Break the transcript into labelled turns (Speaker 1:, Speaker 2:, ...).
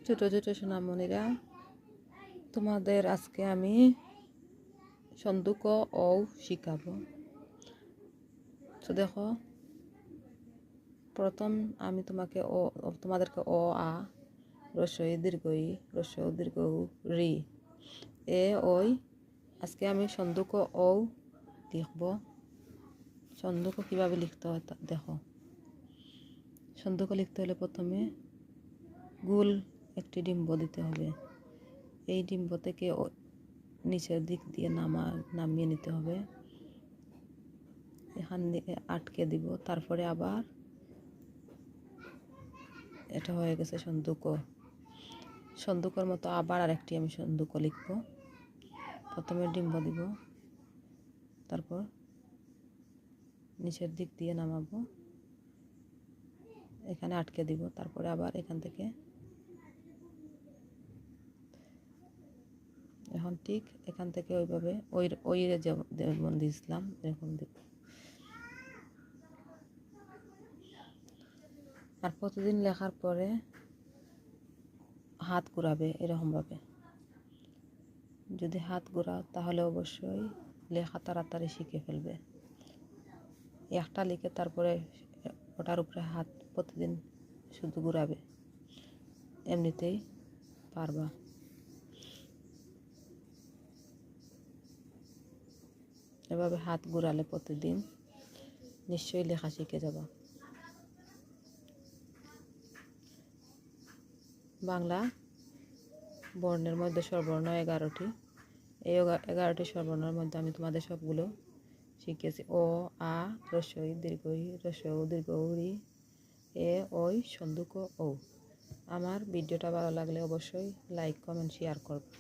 Speaker 1: ছোট ছোট সোনামণিরা, তোমাদের আজকে আমি ছন্দ ক ও শিখাবো। তো দেখো, প্রথম আমি তোমাদেরকে অ আ রস্বই দীর্ঘই রস্বই দীর্ঘ রি এ ওই আজকে আমি ছন্দ ক ও লিখব। ছন্দ ক কীভাবে লিখতে হয় দেখো। ছন্দ ক লিখতে হলে প্রথমে গোল একটি ডিম্ব দিতে হবে। এই ডিম্ব থেকে নিচের দিক দিয়ে নামিয়ে নিতে হবে। এখান থেকে আটকে দিব, তারপরে আবার এটা হয়ে গেছে ছন্দ ক। ছন্দ কর মতো আবার আরেকটি আমি ছন্দ ক লিখব। প্রথমে ডিম্ব দিব, তারপর নিচের দিক দিয়ে নামাবো, এখানে আটকে দিব, তারপরে আবার এখান থেকে এখন ঠিক এখান থেকে ওইভাবে ওই যেমন দিয়েছিলাম এরকম দিব। আর প্রতিদিন লেখার পরে হাত ঘুরাবে এরকমভাবে। যদি হাত ঘুরাও তাহলে অবশ্যই লেখা তাড়াতাড়ি শিখে ফেলবে। একটা লিখে তারপরে ওটার উপরে হাত প্রতিদিন শুধু ঘুরাবে, এমনিতেই পারবা। এভাবে হাত ঘুরালে প্রতিদিন নিশ্চয়ই লেখা শিখে যাবা। বাংলা বর্ণের মধ্যে স্বরবর্ণ 11টি। এই 11টি স্বরবর্ণের মধ্যে আমি তোমাদের সবগুলো শিখেছি। অ আ রস্বই দীর্ঘই রস্বই দীর্ঘ রি এ ওই ছন্দ ক ও। আমার ভিডিওটা ভালো লাগলে অবশ্যই লাইক কমেন্ট শেয়ার করবে।